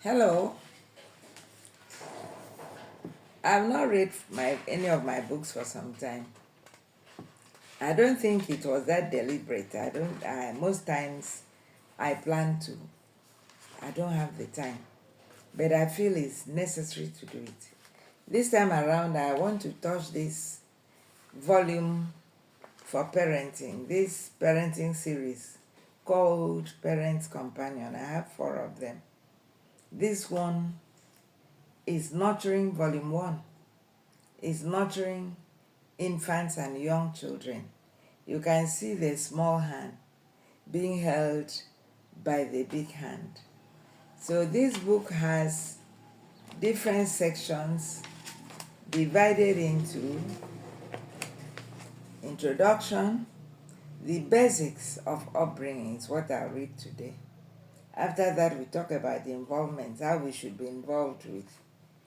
Hello, I've not read any of my books for some time. I don't think it was that deliberate. Most times I plan to. I don't have the time, but I feel it's necessary to do it. This time around, I want to touch this volume for parenting, this parenting series called Parents Companion. I have four of them. This one is Nurturing Volume 1, is Nurturing infants and young children. You can see the small hand being held by the big hand. So this book has different sections divided into introduction, the basics of upbringing is what I'll read today. After that, we talk about the involvement, how we should be involved with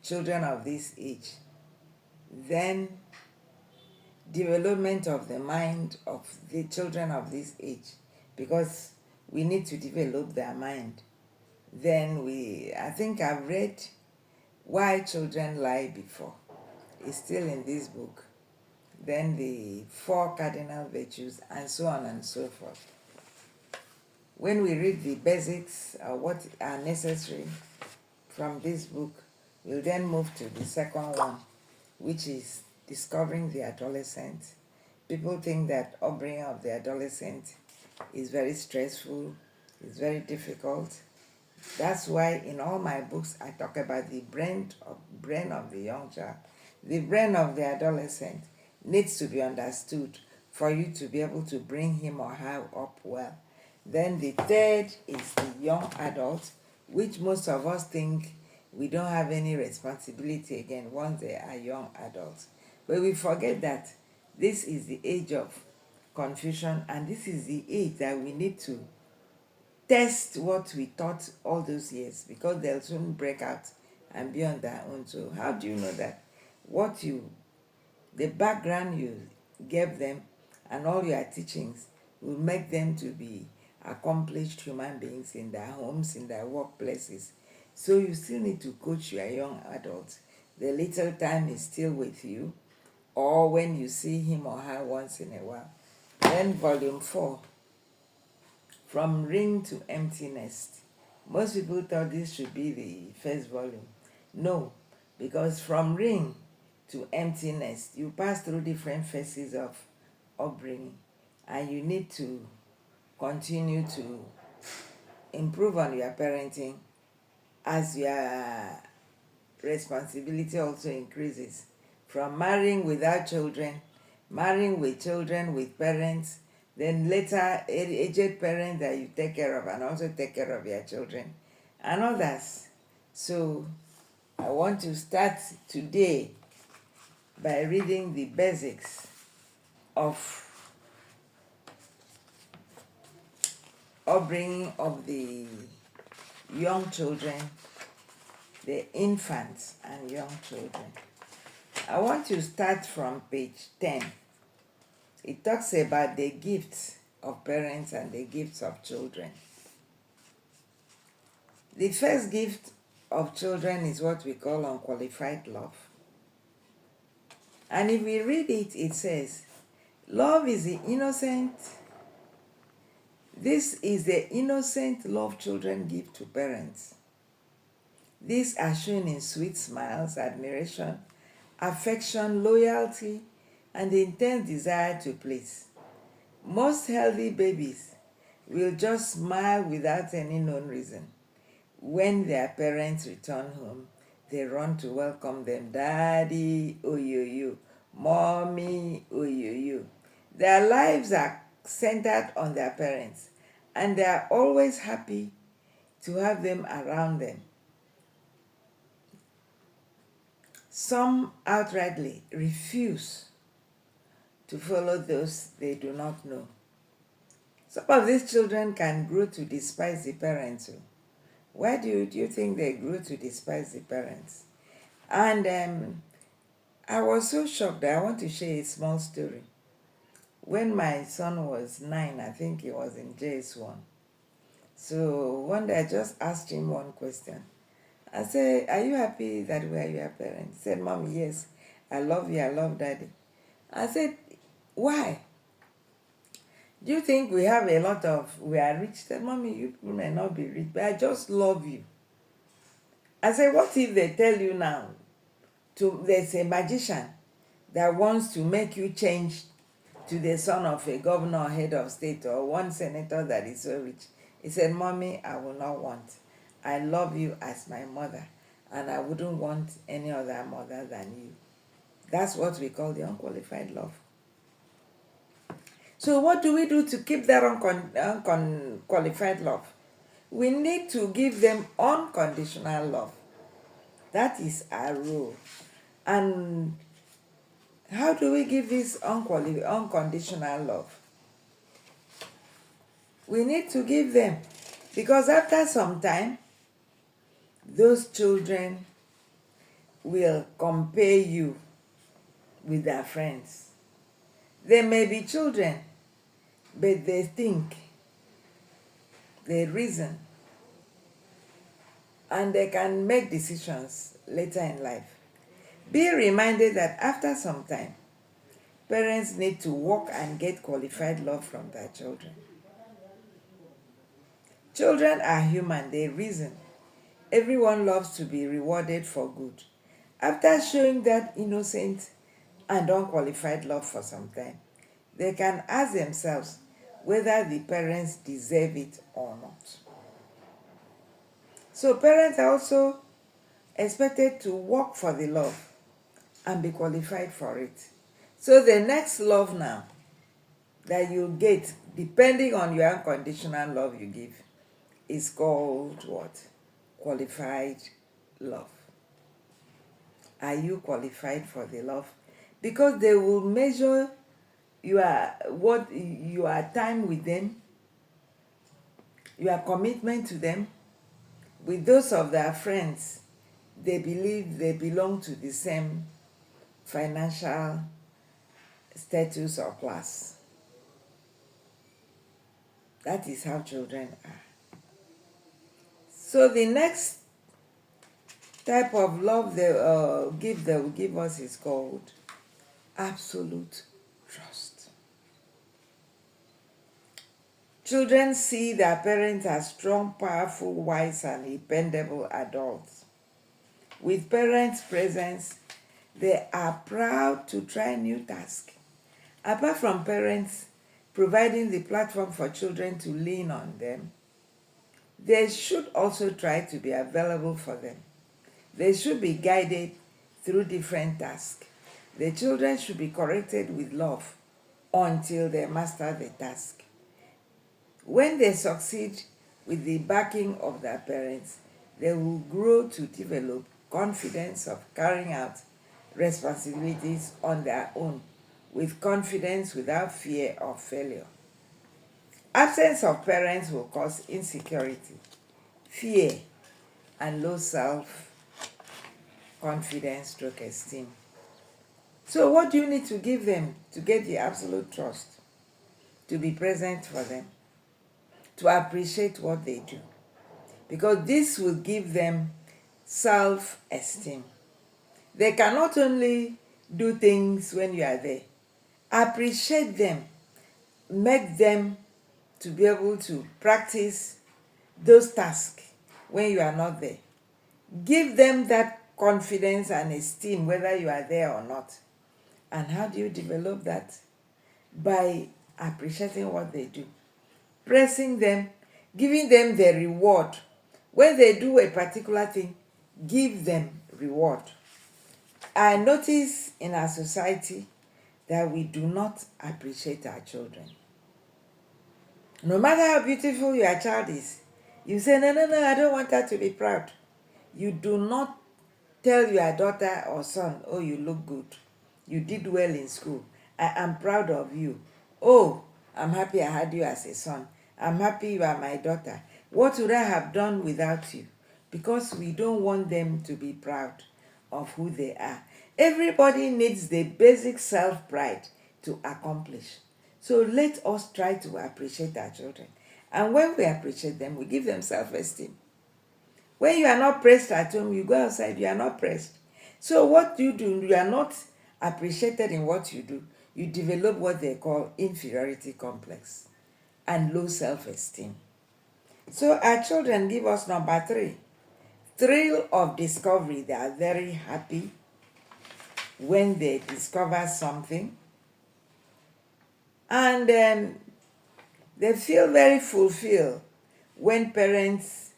children of this age. Then development of the mind of the children of this age, because we need to develop their mind. Then I think I've read Why Children Lie before. It's still in this book. Then the four cardinal virtues, and so on and so forth. When we read the basics, what are necessary from this book, we'll then move to the second one, which is discovering the adolescent. People think that upbringing of the adolescent is very stressful, it's very difficult. That's why in all my books I talk about the brain of the young child. The brain of the adolescent needs to be understood for you to be able to bring him or her up well. Then the third is the young adult, which most of us think we don't have any responsibility again once they are young adults. But we forget that this is the age of confusion, and this is the age that we need to test what we taught all those years, because they'll soon break out and be on their own. So how do you know that the background you gave them and all your teachings will make them to be accomplished human beings in their homes, in their workplaces? So you still need to coach your young adults. The little time is still with you, or when you see him or her once in a while. Then volume 4, From Ring to Empty Nest. Most people thought this should be the first volume. No, because from ring to empty nest, you pass through different phases of upbringing, and you need to continue to improve on your parenting as your responsibility also increases. From marrying without children, marrying with children, with parents, then later aged parents that you take care of and also take care of your children and others. So I want to start today by reading the basics of upbringing of the young children, the infants and young children. I want to start from page 10. It talks about the gifts of parents and the gifts of children. The first gift of children is what we call unqualified love. And if we read it, it says, love is the innocent. This is the innocent love children give to parents. These are shown in sweet smiles, admiration, affection, loyalty, and the intense desire to please. Most healthy babies will just smile without any known reason. When their parents return home, they run to welcome them. Daddy, oh yo. Mommy, oh yo. Their lives are centered on their parents, and they are always happy to have them around them. Some outrightly refuse to follow those they do not know. Some of these children can grow to despise the parents. Why do you think they grew to despise the parents? And I was so shocked that I want to share a small story. When my son was 9, I think he was in JS1. So one day I just asked him one question. I say, are you happy that we are your parents? He said, Mommy, yes. I love you. I love Daddy. I said, why? Do you think we have a lot of, we are rich? He said, Mommy, you may not be rich, but I just love you. I said, what if they tell you now, there's a magician that wants to make you change to the son of a governor or head of state or one senator that is so rich? He said, Mommy, I will not want. I love you as my mother, and I wouldn't want any other mother than you. That's what we call the unqualified love. So what do we do to keep that unqualified love? We need to give them unconditional love. That is our rule. And how do we give this unconditional love? We need to give them, because after some time, those children will compare you with their friends. They may be children, but they think, they reason, and they can make decisions later in life. Be reminded that after some time, parents need to work and get qualified love from their children. Children are human, they reason. Everyone loves to be rewarded for good. After showing that innocent and unqualified love for some time, they can ask themselves whether the parents deserve it or not. So parents are also expected to work for the love and be qualified for it. So the next love now that you get, depending on your unconditional love you give, is called what? Qualified love. Are you qualified for the love? Because they will measure your time with them, your commitment to them, with those of their friends. They believe they belong to the same financial status or class. That is how children are. So the next type of love they will give us is called absolute trust. Children see their parents as strong, powerful, wise, and dependable adults. With parents' presence, they are proud to try new tasks. Apart from parents providing the platform for children to lean on them, they should also try to be available for them. They should be guided through different tasks. The children should be corrected with love until they master the task. When they succeed with the backing of their parents, they will grow to develop confidence of carrying out responsibilities on their own with confidence without fear of failure. Absence of parents will cause insecurity, fear, and low self-confidence stroke esteem. So what do you need to give them to get the absolute trust? To be present for them, to appreciate what they do, because this will give them self-esteem. They can not only do things when you are there, appreciate them, make them to be able to practice those tasks when you are not there. Give them that confidence and esteem whether you are there or not. And how do you develop that? By appreciating what they do, praising them, giving them the reward. When they do a particular thing, give them reward. I notice in our society that we do not appreciate our children. No matter how beautiful your child is, you say, no, I don't want her to be proud. You do not tell your daughter or son, oh, you look good. You did well in school. I am proud of you. Oh, I'm happy I had you as a son. I'm happy you are my daughter. What would I have done without you? Because we don't want them to be proud of who they are. Everybody needs the basic self-pride to accomplish. So let us try to appreciate our children. And when we appreciate them, we give them self-esteem. When you are not praised at home, you go outside, you are not praised. So what you do, you are not appreciated in what you do. You develop what they call inferiority complex and low self-esteem. So our children give us number 3, thrill of discovery. They are very happy when they discover something, and they feel very fulfilled when parents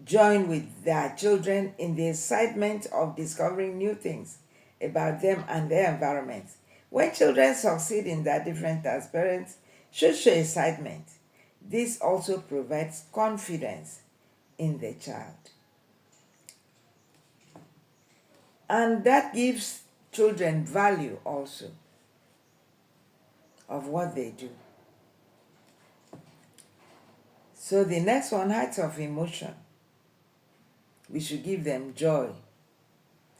join with their children in the excitement of discovering new things about them and their environment. When children succeed in their different tasks, parents should show excitement. This also provides confidence in the child. And that gives children value also of what they do. So the next one, heights of emotion. We should give them joy.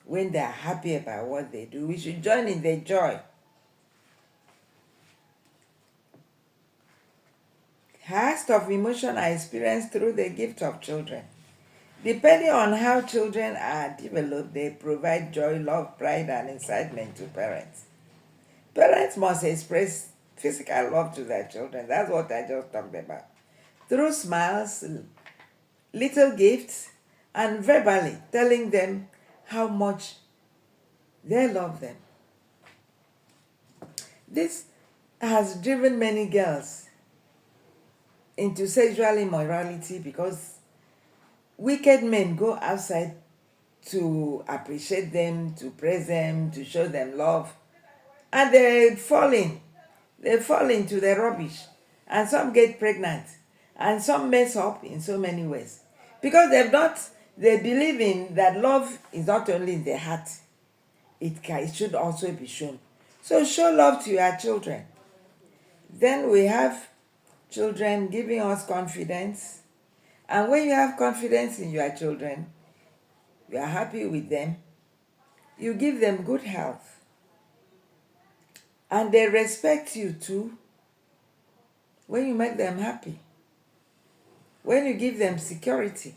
When they are happy about what they do, we should join in their joy. Heights of emotion are experienced through the gift of children. Depending on how children are developed, they provide joy, love, pride, and excitement to parents. Parents must express physical love to their children. That's what I just talked about. Through smiles, little gifts, and verbally telling them how much they love them. This has driven many girls into sexual immorality because wicked men go outside to appreciate them, to praise them, to show them love, and they fall into the rubbish, and some get pregnant, and some mess up in so many ways because they believe in that love is not only in the heart, it should also be shown. So show love to your children. Then we have children giving us confidence, and when you have confidence in your children, you are happy with them, you give them good health, and they respect you too when you make them happy, when you give them security.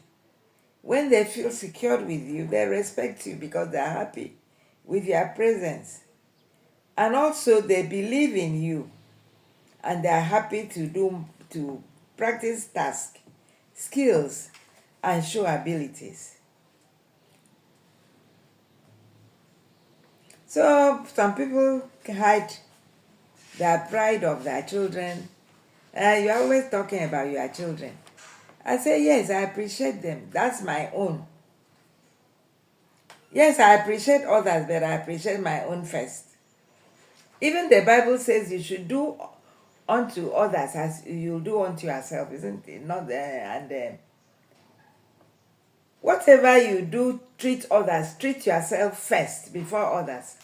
When they feel secured with you, they respect you because they are happy with your presence. And also they believe in you, and they are happy to practice tasks, skills, and show abilities. So some people hide their pride of their children. You're always talking about your children. I say, yes, I appreciate them. That's my own. Yes, I appreciate others, but I appreciate my own first. Even the Bible says you should do unto others as you do unto yourself, isn't it? Not whatever you do, treat others, treat yourself first before others.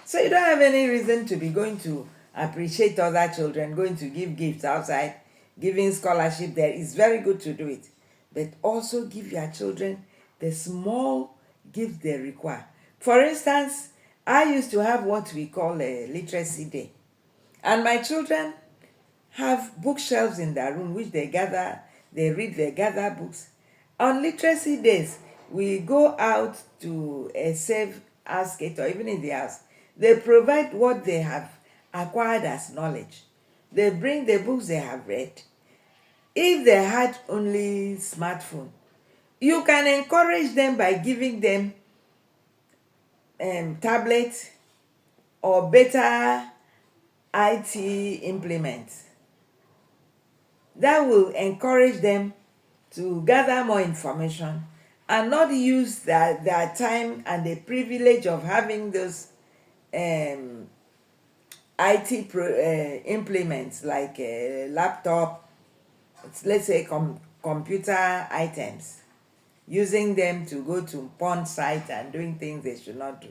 So you don't have any reason to be going to appreciate other children, going to give gifts outside, giving scholarship there. It's very good to do it. But also give your children the small gifts they require. For instance, I used to have what we call a literacy day. And my children have bookshelves in their room which they read, they gather books. On literacy days, we go out to a safe house gate or even in the house. They provide what they have acquired as knowledge. They bring the books they have read. If they had only smartphone, you can encourage them by giving them tablets or better IT implements. That will encourage them to gather more information and not use their time and the privilege of having those implements like a laptop, let's say computer items, using them to go to porn sites and doing things they should not do.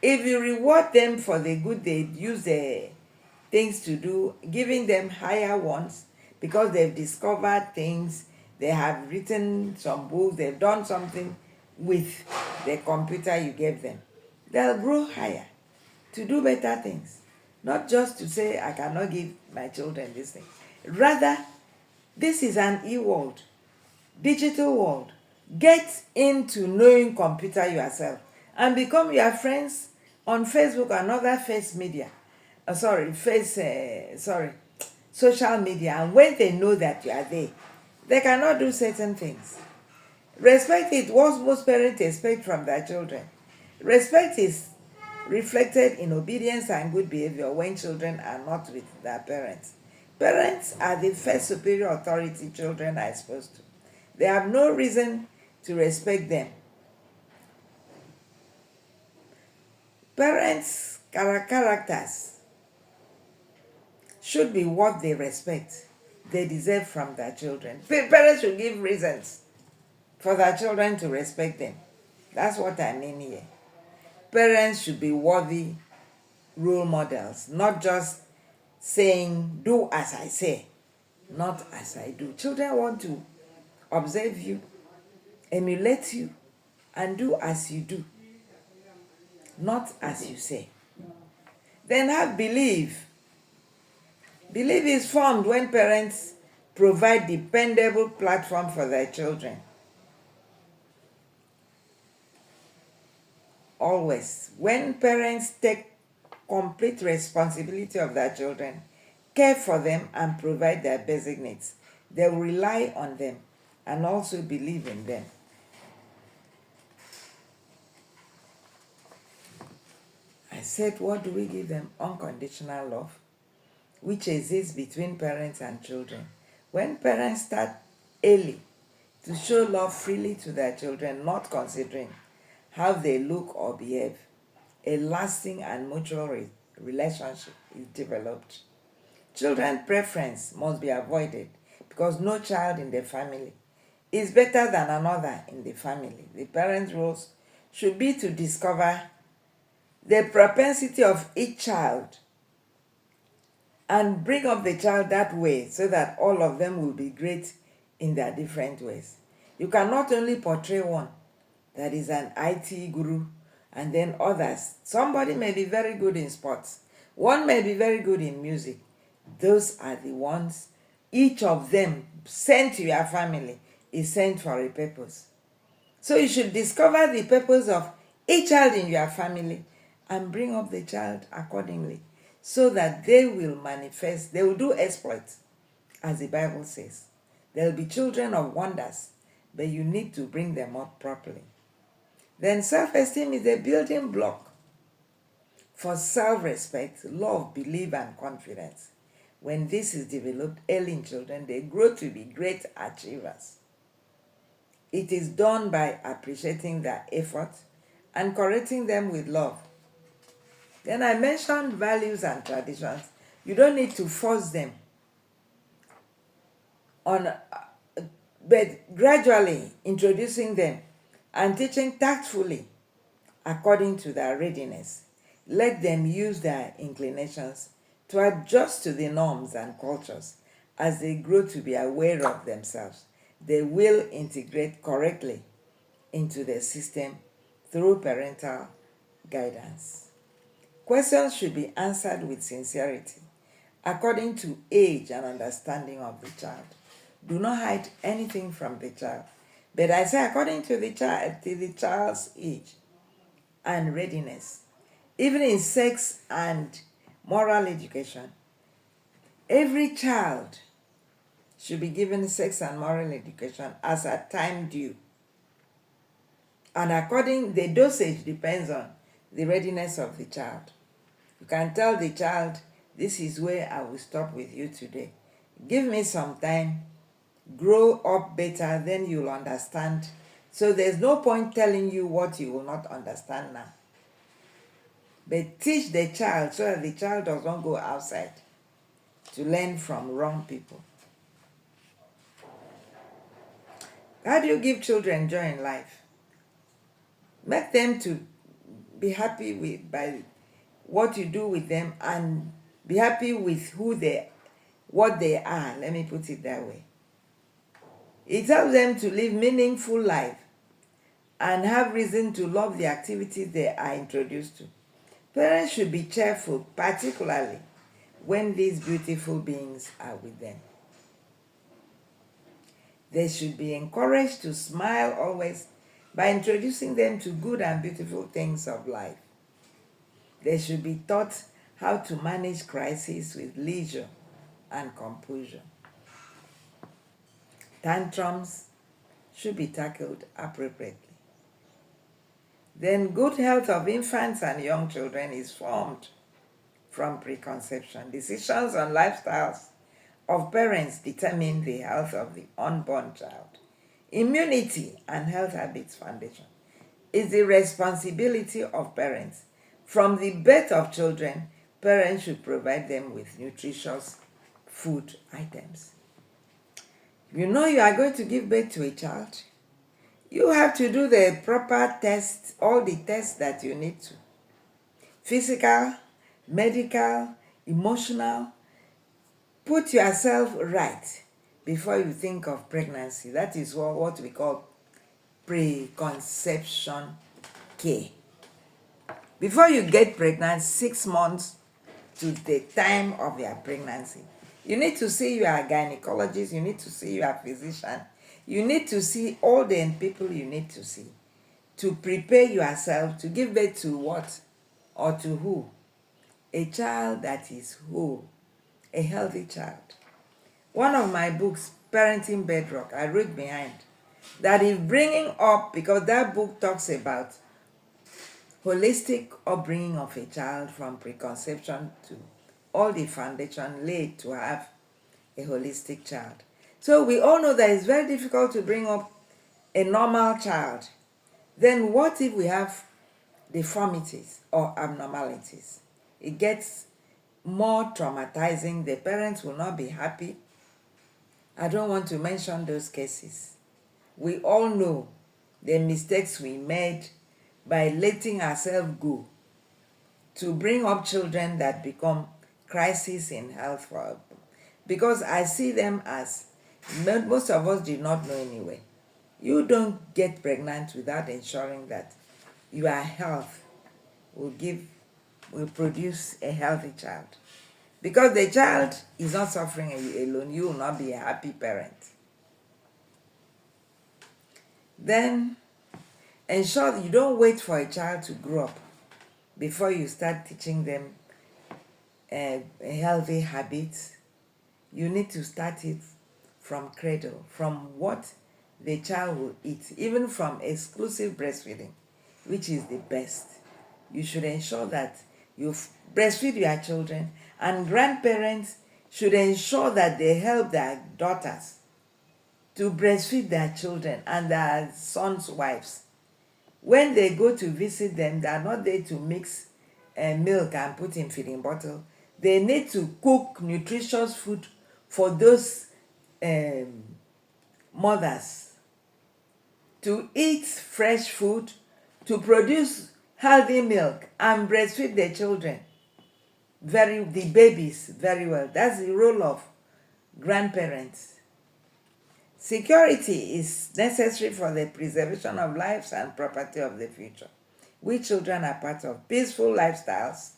If you reward them for the good they use the things to do, giving them higher ones because they've discovered things, they have written some books, they've done something with the computer you gave them, they'll grow higher to do better things. Not just to say, I cannot give my children this thing. Rather, this is an e-world, digital world. Get into knowing computer yourself and become your friends on Facebook and other face media. Social media. And when they know that you are there, they cannot do certain things. Respect is what most parents expect from their children. Respect is reflected in obedience and good behavior when children are not with their parents. Parents are the first superior authority children are exposed to. They have no reason to respect them. Parents' characters should be what they respect, they deserve from their children. Parents should give reasons for their children to respect them. That's what I mean here. Parents should be worthy role models, not just saying, do as I say, not as I do. Children want to observe you, emulate you, and do as you do, not as you say. Then have belief. Belief is formed when parents provide dependable platform for their children. Always, when parents take complete responsibility of their children, care for them, and provide their basic needs, they will rely on them and also believe in them. I said, what do we give them? Unconditional love, which exists between parents and children. When parents start early to show love freely to their children, not considering how they look or behave, a lasting and mutual relationship is developed. Children preference must be avoided because no child in the family is better than another in the family. The parents' roles should be to discover the propensity of each child and bring up the child that way so that all of them will be great in their different ways. You can not only portray one that is an IT guru and then others. Somebody may be very good in sports. One may be very good in music. Those are the ones, each of them sent to your family is sent for a purpose. So you should discover the purpose of each child in your family and bring up the child accordingly so that they will manifest, they will do exploits, as the Bible says. They will be children of wonders, but you need to bring them up properly. Then self-esteem is a building block for self-respect, love, belief, and confidence. When this is developed early in children, they grow to be great achievers. It is done by appreciating their effort and correcting them with love. Then I mentioned values and traditions. You don't need to force them on, but gradually introducing them and teaching tactfully according to their readiness. Let them use their inclinations to adjust to the norms and cultures as they grow to be aware of themselves. They will integrate correctly into the system through parental guidance. Questions should be answered with sincerity, according to age and understanding of the child. Do not hide anything from the child, but I say according to the child's age and readiness. Even in sex and moral education, every child should be given sex and moral education as a time due. And according, the dosage depends on the readiness of the child. You can tell the child, this is where I will stop with you today. Give me some time, grow up better, then you'll understand. So there's no point telling you what you will not understand now. But teach the child so that the child does not go outside to learn from wrong people. How do you give children joy in life? Make them to be happy with by what you do with them and be happy with what they are. Let me put it that way. It helps them to live meaningful life and have reason to love the activities they are introduced to. Parents should be cheerful, particularly when these beautiful beings are with them. They should be encouraged to smile always by introducing them to good and beautiful things of life. They should be taught how to manage crises with leisure and composure. Tantrums should be tackled appropriately. Then good health of infants and young children is formed from preconception. Decisions on lifestyles of parents determine the health of the unborn child. Immunity and health habits foundation is the responsibility of parents. From the birth of children, parents should provide them with nutritious food items. You know you are going to give birth to a child, you have to do the proper tests, all the tests that you need to. Physical, medical, emotional. Put yourself right before you think of pregnancy. That is what we call preconception care. Before you get pregnant, 6 months to the time of your pregnancy, you need to see your gynecologist, you need to see your physician, you need to see all the people you need to see to prepare yourself to give birth to what or to who? A child that is whole, a healthy child. One of my books, Parenting Bedrock, I wrote behind that is bringing up, because that book talks about holistic upbringing of a child from preconception to all the foundation laid to have a holistic child. So we all know that it's very difficult to bring up a normal child. Then what if we have deformities or abnormalities? It gets more traumatizing. The parents will not be happy. I don't want to mention those cases. We all know the mistakes we made by letting ourselves go to bring up children that become crises in health for, because I see them as, most of us did not know anyway. You don't get pregnant without ensuring that your health will produce a healthy child. Because the child is not suffering alone, you will not be a happy parent. Then ensure that you don't wait for a child to grow up before you start teaching them healthy habits. You need to start it from cradle, from what the child will eat, even from exclusive breastfeeding, which is the best. You should ensure that you breastfeed your children, and grandparents should ensure that they help their daughters to breastfeed their children and their sons' wives. When they go to visit them, they are not there to mix milk and put in feeding bottle. They need to cook nutritious food for those mothers to eat fresh food, to produce healthy milk and breastfeed their children, the babies, very well. That's the role of grandparents. Security is necessary for the preservation of lives and property of the future. We children are part of peaceful lifestyles.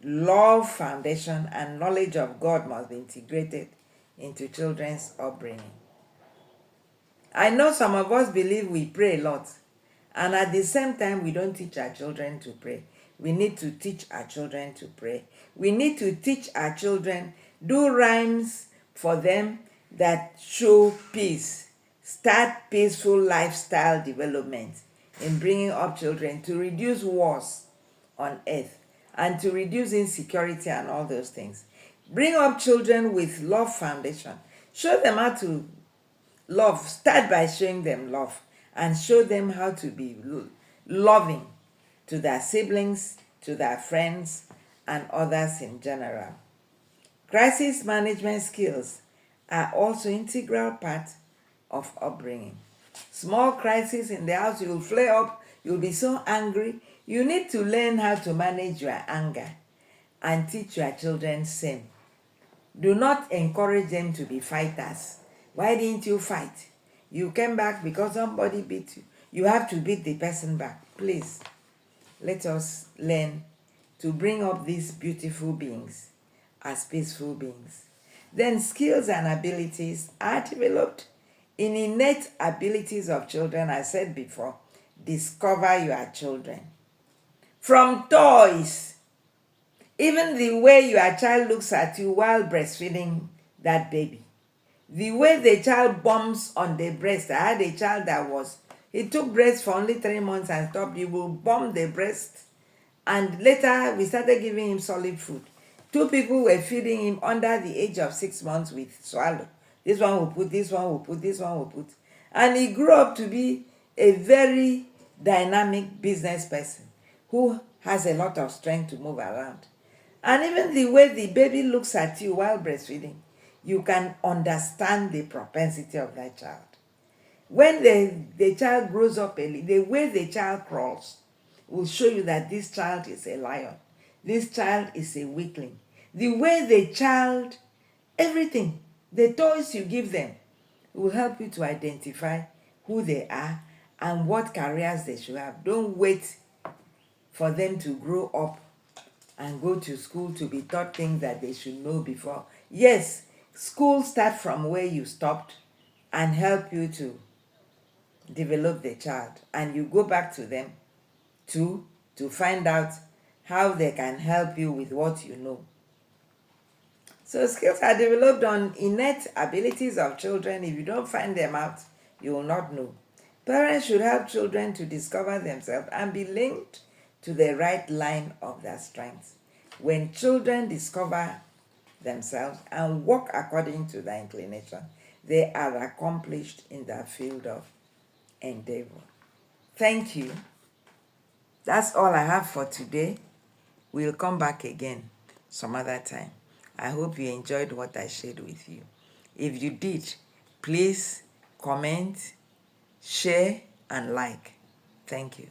Love foundation and knowledge of God must be integrated into children's upbringing. I know some of us believe we pray a lot, and at the same time we don't teach our children to pray. We need to teach our children to pray. We need to teach our children, do rhymes for them that show peace. Start peaceful lifestyle development in bringing up children to reduce wars on earth and to reduce insecurity and all those things. Bring up children with love foundation. Show them how to love. Start by showing them love and show them how to be loving to their siblings, to their friends, and others in general. Crisis management skills are also integral part of upbringing. Small crisis in the house, you'll flare up, you'll be so angry. You need to learn how to manage your anger and teach your children same. Do not encourage them to be fighters. Why didn't you fight? You came back because somebody beat you. You have to beat the person back. Please, let us learn to bring up these beautiful beings as peaceful beings. Then skills and abilities are developed in innate abilities of children. I said before, discover your children. From toys, even the way your child looks at you while breastfeeding that baby, the way the child bumps on the breast. I had a child that he took breast for only 3 months and stopped. He will bump the breast, and later we started giving him solid food. 2 people were feeding him under the age of 6 months with swallow. This one will put, this one will put, this one will put. And he grew up to be a very dynamic business person who has a lot of strength to move around. And even the way the baby looks at you while breastfeeding, you can understand the propensity of that child. When the child grows up early, the way the child crawls will show you that this child is a lion. This child is a weakling. The way the child, everything, the toys you give them will help you to identify who they are and what careers they should have. Don't wait for them to grow up and go to school to be taught things that they should know before. Yes, school start from where you stopped and help you to develop the child, and you go back to them to find out how they can help you with what you know. So skills are developed on innate abilities of children. If you don't find them out, you will not know. Parents should help children to discover themselves and be linked to the right line of their strengths. When children discover themselves and work according to their inclination, they are accomplished in their field of endeavor. Thank you. That's all I have for today. We'll come back again some other time. I hope you enjoyed what I shared with you. If you did, please comment, share, and like. Thank you.